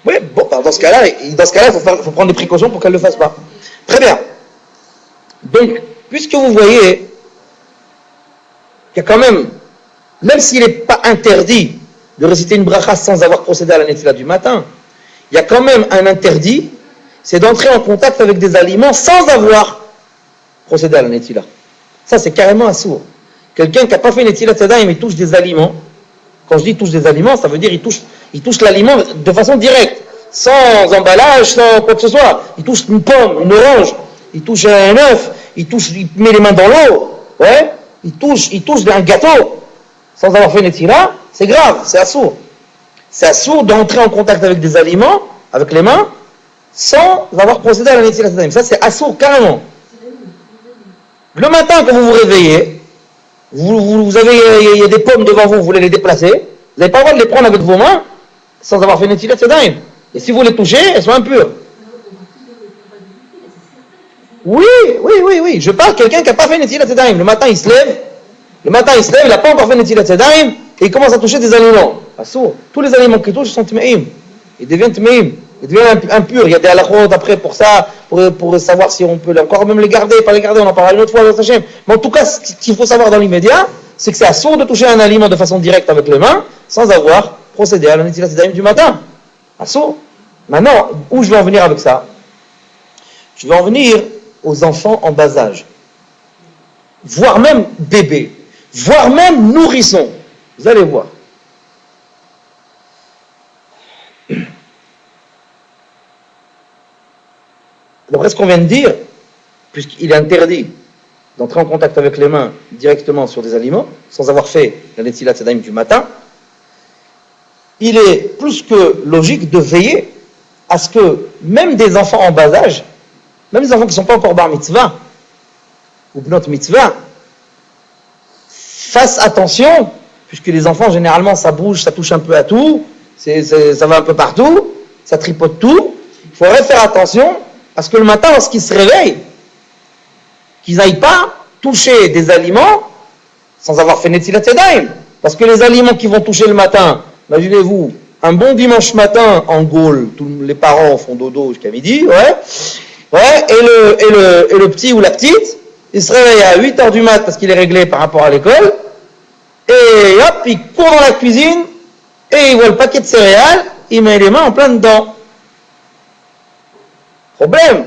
Oui, bon, dans ce cas-là, il faut prendre des précautions pour qu'elle ne le fasse pas. Très bien. Donc, puisque vous voyez qu'il y a quand même s'il n'est pas interdit de réciter une bracha sans avoir procédé à la netfila du matin, il y a quand même un interdit, c'est d'entrer en contact avec des aliments sans avoir procédé à la netfila. Ça, c'est carrément assourd. Quelqu'un qui n'a pas fait une netfila tzedayim, il touche des aliments. Quand je dis touche des aliments, ça veut dire il touche l'aliment de façon directe, sans emballage, sans quoi que ce soit. Il touche une pomme, une orange, il touche un œuf, il met les mains dans l'eau, ouais, il touche un gâteau, sans avoir fait une netfila, c'est grave, c'est assourd. C'est assourd d'entrer en contact avec des aliments, avec les mains, sans avoir procédé à la netfila tzedayim. Ça, c'est assourd carrément. Le matin, quand vous vous réveillez, vous avez, il y a des pommes devant vous, vous voulez les déplacer, vous n'avez pas le droit de les prendre avec vos mains sans avoir fait une netfila tzedayim. Et si vous les touchez, elles sont impures. Oui. Je parle de quelqu'un qui n'a pas fait une netfila tzedayim. Le matin, il se lève, il n'a pas encore fait une netfila tzedayim, et il commence à toucher des aliments. Assour. Tous les aliments qu'il touche sont tmeim. Ils deviennent tmeim. Ils deviennent impurs. Il y a des halachot après pour ça, pour savoir si on peut encore même les garder, pas les garder, on en parlera une autre fois, mais en tout cas, ce qu'il faut savoir dans l'immédiat, c'est que c'est assourd de toucher un aliment de façon directe avec les mains, sans avoir procédé à la netfila tzedayim du matin. Assourd. Maintenant, où je vais en venir avec ça? Je vais en venir aux enfants en bas âge, voire même bébés, voire même nourrissons. Vous allez voir. D'après ce qu'on vient de dire, puisqu'il est interdit d'entrer en contact avec les mains directement sur des aliments, sans avoir fait la netfila tzedayim du matin, il est plus que logique de veiller à ce que même des enfants en bas âge, même des enfants qui ne sont pas encore bar mitzvah, ou bnot mitzvah, fassent attention, puisque les enfants, généralement, ça bouge, ça touche un peu à tout, ça va un peu partout, ça tripote tout. Il faudrait faire attention à ce que le matin, lorsqu'ils se réveillent, qu'ils n'aillent pas toucher des aliments sans avoir fait netfila tzedayim. Parce que les aliments qui vont toucher le matin, imaginez-vous, un bon dimanche matin en Gaule, tous les parents font dodo jusqu'à midi, et le petit ou la petite, il se réveille à 8h du mat parce qu'il est réglé par rapport à l'école, et hop, il court dans la cuisine, et il voit le paquet de céréales, il met les mains en plein dedans. Problème,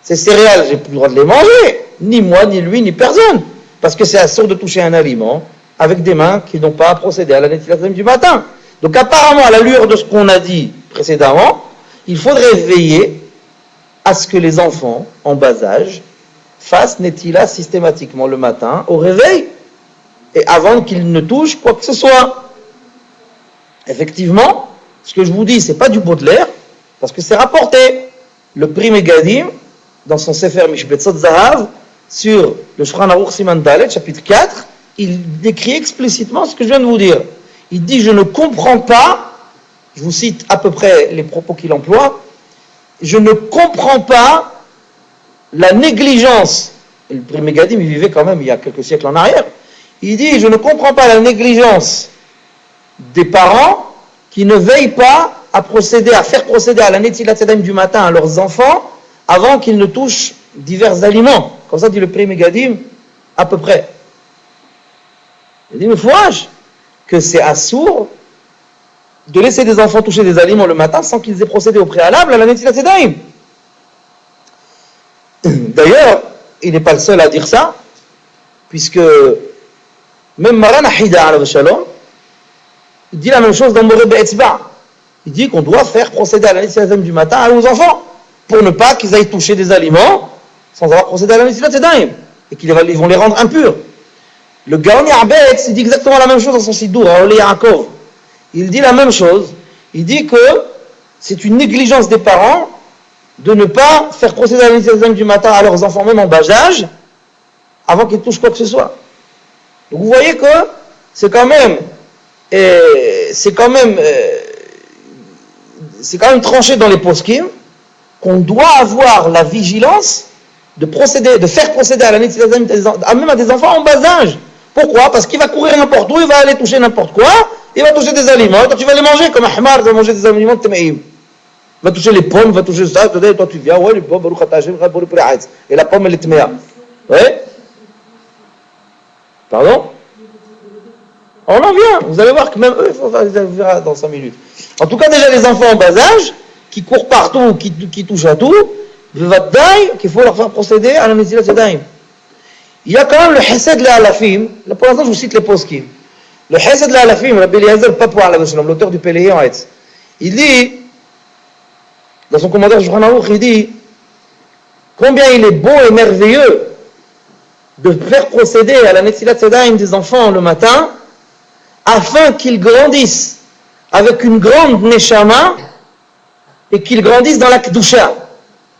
ces céréales, j'ai plus le droit de les manger, ni moi, ni lui, ni personne, parce que c'est assourd de toucher un aliment avec des mains qui n'ont pas procédé à la netfila du matin. Donc apparemment, à l'allure de ce qu'on a dit précédemment, il faudrait veiller à ce que les enfants en bas âge fassent netfila systématiquement le matin au réveil et avant qu'ils ne touchent quoi que ce soit. Effectivement, ce que je vous dis, c'est pas du Baudelaire, parce que c'est rapporté. Le Pri Megadim, dans son Sefer Mishbetzot Zahav, sur le Shulchan Aruch Siman Dalet, chapitre 4, il décrit explicitement ce que je viens de vous dire. Il dit, je ne comprends pas, je vous cite à peu près les propos qu'il emploie, je ne comprends pas la négligence, et le Pri Megadim, il vivait quand même il y a quelques siècles en arrière, il dit, je ne comprends pas la négligence des parents qui ne veillent pas à faire procéder à la netfila tzedayim du matin à leurs enfants avant qu'ils ne touchent divers aliments. Comme ça dit le Pri Megadim, à peu près. Il dit, mais fourage, que c'est assourd de laisser des enfants toucher des aliments le matin sans qu'ils aient procédé au préalable à la netfila tzedayim. D'ailleurs, il n'est pas le seul à dire ça, puisque même Maran Ahida alayhi shalom, il dit la même chose dans Moreh Be'etzba. Il dit qu'on doit faire procéder à la netfila tzedayim du matin à nos enfants, pour ne pas qu'ils aillent toucher des aliments sans avoir procédé à la netfila tzedayim, et qu'ils vont les rendre impurs. Le Gaon Ya'arbetz, il dit exactement la même chose dans son Sidour, à Olé Yaakov. Il dit la même chose. Il dit que c'est une négligence des parents de ne pas faire procéder à la netfila tzedayim du matin à leurs enfants, même en bas âge, avant qu'ils touchent quoi que ce soit. Donc vous voyez que c'est quand même tranché dans les poskim qu'on doit avoir la vigilance de faire procéder à la netfila tzedayim même à des enfants en bas âge. Pourquoi? Parce qu'il va courir n'importe où, il va aller toucher n'importe quoi, il va toucher des aliments, toi tu vas les manger comme un hamar, tu vas manger des aliments de Temaïm. Il va toucher les pommes, il va toucher ça, toi tu viens, ouais, les pommes, Baruch Ata Hashem, et la pomme elle est Tmea. Ouais? Pardon? On en vient, vous allez voir que même eux, on verra dans 5 minutes. En tout cas, déjà les enfants en bas âge, qui courent partout, qui touchent à tout, qu'il faut leur faire procéder à la Netilat Yadayim. Il y a quand même le Hesed Le'alafim, là pour l'instant je vous cite les poskim. Le Hesed Le'alafim, Rabbi Eliezer Papouar, l'auteur du Péléé en Hetz, il dit, dans son commentaire Shulchan Aruch, il dit combien il est beau et merveilleux de faire procéder à la Netilat Yadayim des enfants le matin, afin qu'ils grandissent avec une grande Neshama et qu'ils grandissent dans la Kedusha,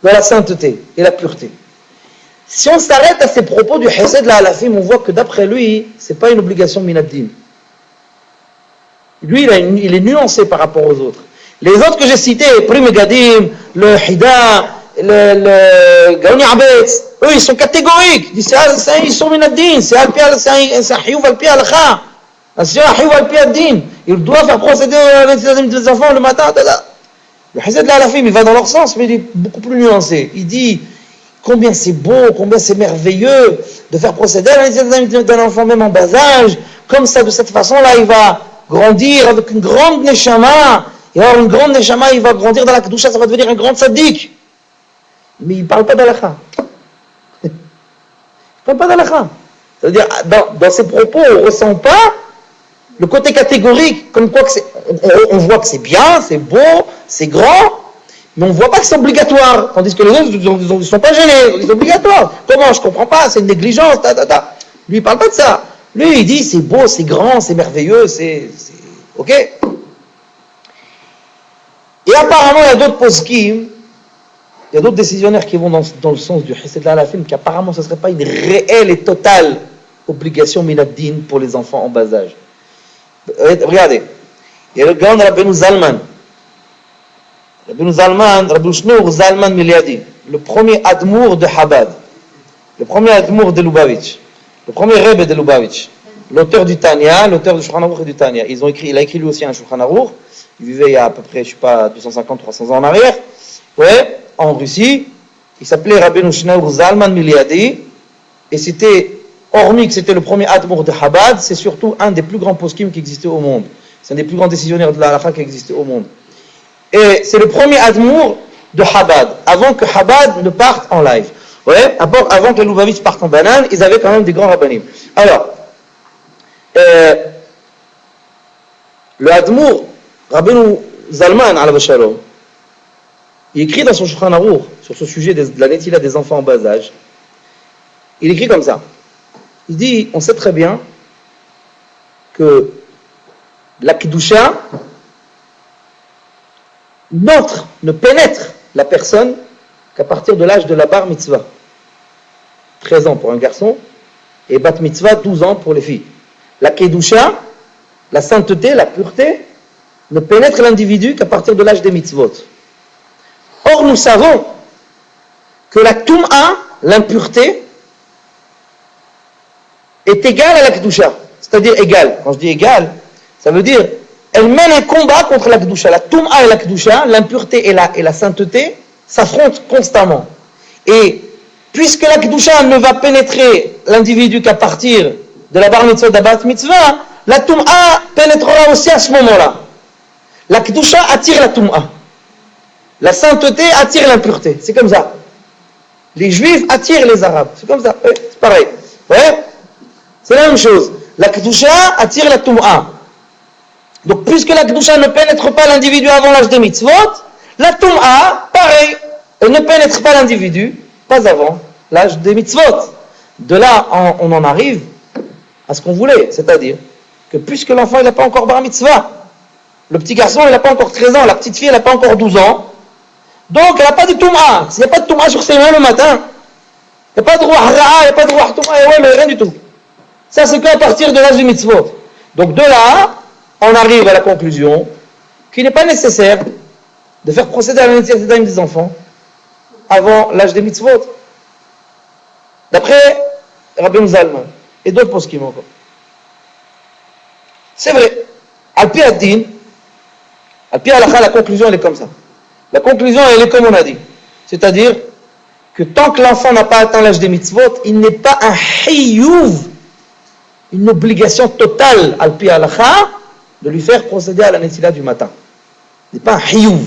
dans la sainteté et la pureté. Si on s'arrête à ces propos du Hesed Le'alafim, on voit que d'après lui, ce n'est pas une obligation minaddin. Lui, il est nuancé par rapport aux autres. Les autres que j'ai cités, Pri Megadim, le Hida, le Gaoni Abetz, eux, ils sont catégoriques. Ils sont minaddin, c'est un hiyuv al-pi al-kha. C'est un hiyuv al-pi al-din. Ils doivent faire procéder aux enfants le matin. Le Hesed Le'alafim, il va dans leur sens, mais il est beaucoup plus nuancé. Il dit combien c'est beau, combien c'est merveilleux de faire procéder à l'initiative d'un enfant même en bas âge. Comme ça, de cette façon-là, il va grandir avec une grande neshama. Il va avoir une grande neshama, il va grandir dans la kedusha, ça va devenir un grand tzaddik. Mais il ne parle pas d'halakha. Il ne parle pas d'halakha. C'est-à-dire, dans ses propos, on ne ressent pas le côté catégorique, comme quoi que on voit que c'est bien, c'est beau, c'est grand, mais on ne voit pas que c'est obligatoire, tandis que les autres, ils ne sont pas gênés, c'est obligatoire. Comment? Je ne comprends pas, c'est une négligence, Lui, il ne parle pas de ça. Lui, il dit, c'est beau, c'est grand, c'est merveilleux, c'est... Ok? Et apparemment, il y a d'autres poskim, il y a d'autres décisionnaires qui vont dans le sens du Hesed Le'alafim, qu'apparemment, ce ne serait pas une réelle et totale obligation minaddin pour les enfants en bas âge. Regardez, il y a le grand Rabbeinu Zalman. Rabbeinu Zalman, Rabbeinu Shneur Zalman Miliadi, le premier admour de Chabad, le premier admour de Lubavitch, le premier rebbe de Lubavitch, l'auteur du Tanya, l'auteur du Shulchan Aruch et du Tanya. Il a écrit lui aussi un Shulchan Aruch. Il vivait il y a à peu près, je sais pas, 250-300 ans en arrière, ouais, en Russie. Il s'appelait Rabbeinu Shneur Zalman Miliadi, et c'était, hormis que c'était le premier admour de Chabad, c'est surtout un des plus grands poskim qui existait au monde. C'est un des plus grands décisionnaires de la halakha qui existait au monde. Et c'est le premier admour de Chabad, avant que Chabad ne parte en live. Ouais, avant que les Lubavitch partent en banane, ils avaient quand même des grands rabbanim. Alors, le admour, Rabbeinu Zalman, alav shalom, il écrit dans son Shulchan Aruch, sur ce sujet de la netila des enfants en bas âge, il écrit comme ça. Il dit, on sait très bien que la Kedusha ne pénètre la personne qu'à partir de l'âge de la bar mitzvah. 13 ans pour un garçon, et bat mitzvah 12 ans pour les filles. La Kedusha, la sainteté, la pureté, ne pénètre l'individu qu'à partir de l'âge des mitzvot. Or, nous savons que la Tum'a, l'impureté, est égale à la Kedusha. C'est-à-dire égale. Quand je dis égale, ça veut dire elle mène un combat contre la Kedusha. La Tum'a et la Kedusha, l'impureté et la sainteté, s'affrontent constamment. Et puisque la Kedusha ne va pénétrer l'individu qu'à partir de la bar mitzvah, de la bat mitzvah, la Tum'a pénétrera aussi à ce moment-là. La Kedusha attire la Tum'a. La sainteté attire l'impureté. C'est comme ça. Les Juifs attirent les Arabes. C'est comme ça. C'est pareil. Ouais? C'est la même chose. La Kedusha attire la Tum'a. Donc, puisque la Kedusha ne pénètre pas l'individu avant l'âge des mitzvot, la Tum'a, pareil, elle ne pénètre pas l'individu, pas avant l'âge des mitzvot. De là, on en arrive à ce qu'on voulait, c'est-à-dire que puisque l'enfant n'a pas encore bar mitzvah, le petit garçon il n'a pas encore 13 ans, la petite fille elle n'a pas encore 12 ans, donc elle n'a pas de Tum'a. S'il n'y a pas de Tum'a sur ses mains le matin, il n'y a pas de Ruach Ra'a, il n'y a pas de Ruach Tum'a, rien du tout. Ça c'est qu'à partir de l'âge du mitzvot. Donc de là, on arrive à la conclusion qu'il n'est pas nécessaire de faire procéder à l'initiative des enfants avant l'âge des mitzvot. D'après Rabbeinu Zalman et d'autres poskim encore. C'est vrai. Al-Pi ad-Din, Al-Pi halakha, la conclusion elle est comme ça. La conclusion elle est comme on a dit. C'est-à-dire que tant que l'enfant n'a pas atteint l'âge des mitzvot, il n'est pas un hiyuv, une obligation totale Al-Pi halakha de lui faire procéder à la netila du matin. Ce n'est pas un hiyuv.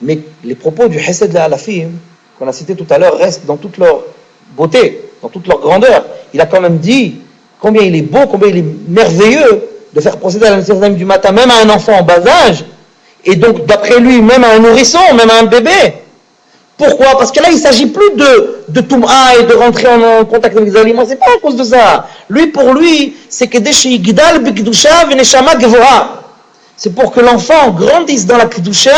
Mais les propos du Hesed al-Alafim, qu'on a cité tout à l'heure, restent dans toute leur beauté, dans toute leur grandeur. Il a quand même dit combien il est beau, combien il est merveilleux de faire procéder à la netila du matin, même à un enfant en bas âge, et donc d'après lui, même à un nourrisson, même à un bébé. Pourquoi? Parce que là, il ne s'agit plus de Toum'a et de rentrer en contact avec les aliments. C'est pas à cause de ça. Lui, pour lui, c'est que Gdal b'Kedusha v'neshama gevora. C'est pour que l'enfant grandisse dans la Kedusha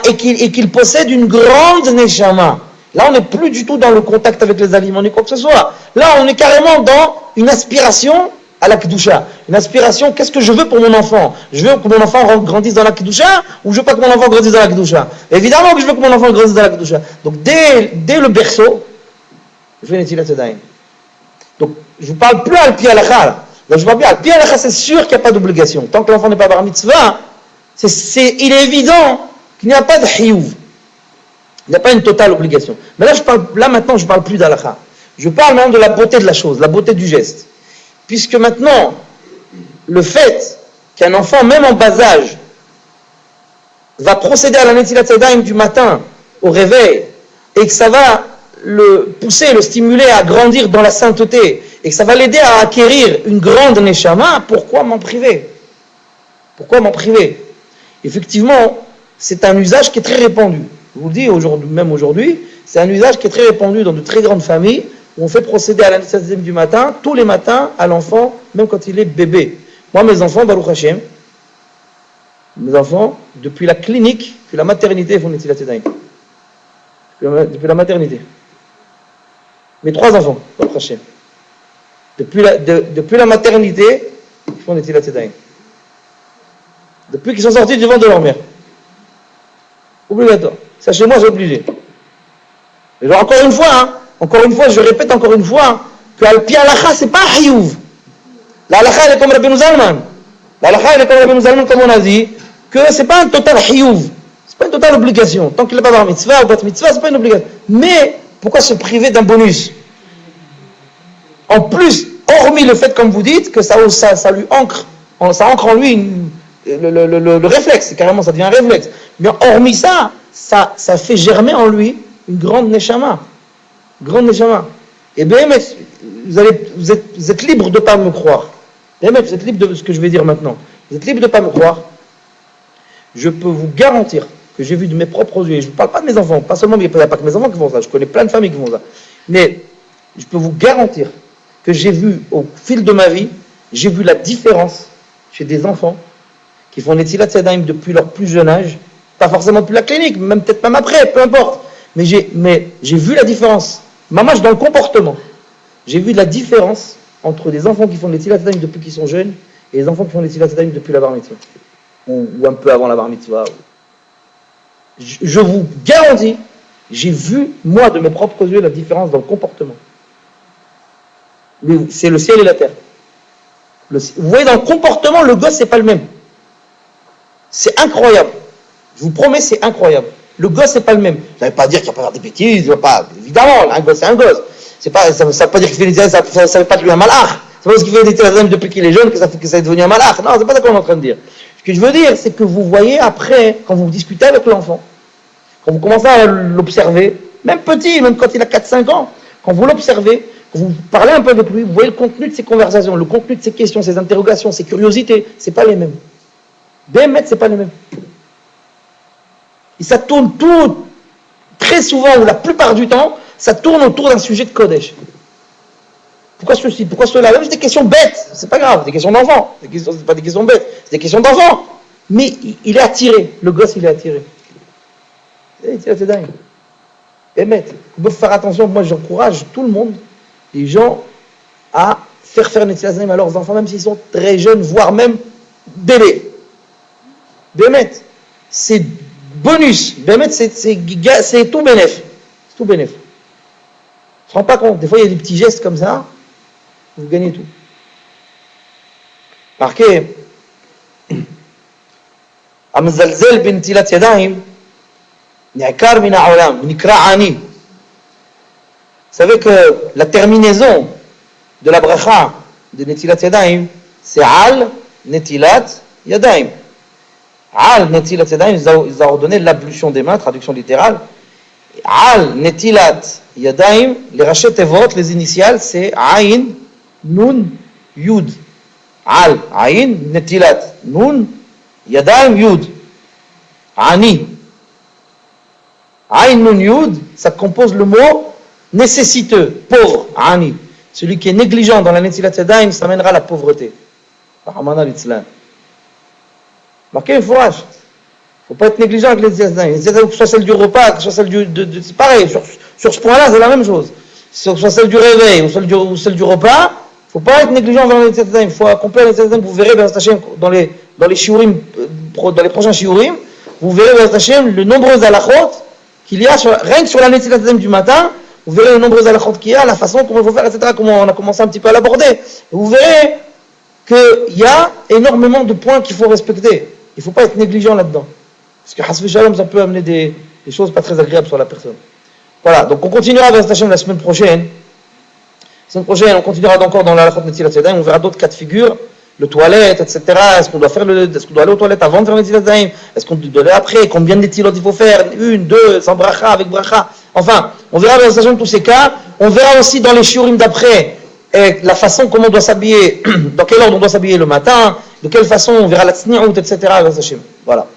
et qu'il possède une grande neshama. Là, on n'est plus du tout dans le contact avec les aliments ni quoi que ce soit. Là, on est carrément dans une aspiration à la Kedusha. Une aspiration, qu'est-ce que je veux pour mon enfant? Je veux que mon enfant grandisse dans la Kedusha ou je veux pas que mon enfant grandisse dans la Kedusha? Évidemment que je veux que mon enfant grandisse dans la Kedusha. Donc dès le berceau, je vais Netilat Yadayim. Donc je ne vous parle plus Al-Pi halakha. Donc je parle plus Al-Pi halakha, c'est sûr qu'il n'y a pas d'obligation. Tant que l'enfant n'est pas bar mitzvah, il est évident qu'il n'y a pas de hiyuv. Il n'y a pas une totale obligation. Mais là maintenant je ne parle plus d'halakha. Je parle maintenant de la beauté de la chose, la beauté du geste. Puisque maintenant, le fait qu'un enfant, même en bas âge, va procéder à la Netilat Yadayim du matin, au réveil, et que ça va le pousser, le stimuler à grandir dans la sainteté, et que ça va l'aider à acquérir une grande neshama, pourquoi m'en priver? Pourquoi m'en priver? Effectivement, c'est un usage qui est très répandu. Je vous le dis, même aujourd'hui, c'est un usage qui est très répandu dans de très grandes familles, où on fait procéder à la Netilat Yadayim du matin, tous les matins, à l'enfant, même quand il est bébé. Moi, mes enfants, Baruch Hashem, mes enfants, depuis la clinique, depuis la maternité, ils font Netilat Yadayim. Depuis la maternité. Mes 3 enfants, Baruch Hashem. Depuis la maternité, ils font Netilat Yadayim. Depuis qu'ils sont sortis du ventre de leur mère. Obligatoire. Ça, chez moi, c'est obligé. Et genre, encore une fois, je répète encore une fois, que Al-Pi halakha, c'est pas hiyuv. La halakha, elle est comme Rabbeinu Zalman. La halakha, elle est comme Rabbeinu Zalman, comme on a dit, que c'est pas un total hiyuv. C'est pas une totale obligation. Tant qu'il n'est pas bar mitzvah ou bat mitzvah, c'est pas une obligation. Mais, pourquoi se priver d'un bonus? En plus, hormis le fait, comme vous dites, que ça lui ancre en lui le réflexe, carrément, ça devient un réflexe. Mais hormis ça fait germer en lui une grande neshama. Grande neshama. Et bien, vous êtes libre de ne pas me croire. Vous êtes libre de ce que je vais dire maintenant. Vous êtes libre de ne pas me croire. Je peux vous garantir que j'ai vu de mes propres yeux, et je ne parle pas de mes enfants, pas seulement, il n'y a pas que mes enfants qui font ça, je connais plein de familles qui font ça. Mais je peux vous garantir que j'ai vu au fil de ma vie, j'ai vu la différence chez des enfants qui font Netilat Yadayim depuis leur plus jeune âge, pas forcément depuis la clinique, peut-être même après, peu importe. Mais j'ai vu la différence, mamache dans le comportement. J'ai vu la différence entre des enfants qui font Netilat Yadayim depuis qu'ils sont jeunes et les enfants qui font Netilat Yadayim depuis la bar mitzvah. Ou un peu avant la bar mitzvah. Je vous garantis, j'ai vu, moi, de mes propres yeux, la différence dans le comportement. C'est le ciel et la terre. Vous voyez, dans le comportement, le gosse, c'est pas le même. C'est incroyable. Je vous promets, c'est incroyable. Le gosse, c'est pas le même. Ça ne veut pas dire qu'il ne va pas faire des bêtises, évidemment, un gosse, c'est un gosse. Ça ne veut pas dire qu'il fait des ça ne veut pas de lui un malach. C'est pas parce qu'il fait des télésèmes depuis qu'il est jeune que ça fait que ça est devenu un malach. Non, c'est pas ça qu'on est en train de dire. Ce que je veux dire, c'est que vous voyez après, quand vous discutez avec l'enfant, quand vous commencez à l'observer, même petit, même quand il a 4-5 ans, quand vous l'observez, quand vous parlez un peu avec lui, vous voyez le contenu de ses conversations, le contenu de ses questions, ses interrogations, ses curiosités, c'est pas les mêmes. Bémet, c'est pas les mêmes. Et ça tourne tout, très souvent, ou la plupart du temps, ça tourne autour d'un sujet de Kodesh. Pourquoi ceci? Pourquoi cela? Même c'est des questions bêtes, c'est pas grave, des questions d'enfants. C'est pas des questions bêtes, c'est des questions d'enfants. Mais il est attiré, le gosse il est attiré. C'est dingue. Bémet, il faut faire attention, moi j'encourage tout le monde, les gens, à faire Netilat Yadayim à leurs enfants, même s'ils sont très jeunes, voire même bébés. Bémet, c'est bonus. Bémet, c'est tout bénéf. C'est tout bénéf. On ne se rend pas compte. Des fois, il y a des petits gestes comme ça, vous gagnez tout. Marquez, המזלזל בנטילת ידיים, נעקר מן העולם, נקרא עני. Vous savez que la terminaison de la bracha de Netilat Yadayim, c'est Al Netilat Yadayim. Al Netilat Yadayim, ils ont ordonné l'ablution des mains, traduction littérale. Al Netilat Yadayim, les rachet tevot, les initiales, c'est Ain, Nun, Yud. Al, Ain, Netilat, Nun, Yadayim, Yud. Ani. Ain, Nun, Yud, ça compose le mot nécessiteux, pauvre, Ani. Celui qui est négligent dans la Netilat Yadayim, ça mènera à la pauvreté. Rahman l'Islam. Marquez une fourrage. Il ne faut pas être négligent avec les Netilat Yadayim. Que ce soit celle du repas, que ce soit celle c'est pareil, sur ce point-là, c'est la même chose. Que ce soit celle du réveil ou celle du repas, il ne faut pas être négligent dans les Netilat Yadayim. Il faut accomplir les Netilat Yadayim. Vous verrez dans les shiurim, dans les prochains shiurim, vous verrez le nombreux halachot qu'il y a rien que sur la Netilat Yadayim du matin. Vous verrez le nombreux halachot qu'il y a, la façon comment il faut faire, etc., comment on a commencé un petit peu à l'aborder. Vous verrez qu'il y a énormément de points qu'il faut respecter. Il ne faut pas être négligent là-dedans. Parce que Hasvi Shalom, ça peut amener des choses pas très agréables sur la personne. Voilà, donc on continuera avec Hashem la semaine prochaine. La semaine prochaine, on continuera encore dans la halachot Netilat Yadayim, on verra d'autres cas de figure, le toilette, etc. Est-ce qu'on doit aller aux toilettes avant de faire Netilat Yadayim? Est-ce qu'on doit aller après? Combien de Netilot il faut faire? 1, 2, sans bracha, avec bracha? Enfin, on verra dans tous ces cas. On verra aussi dans les shiurim d'après la façon comment on doit s'habiller, dans quel ordre on doit s'habiller le matin, de quelle façon on verra la tsni'out, etc. Voilà.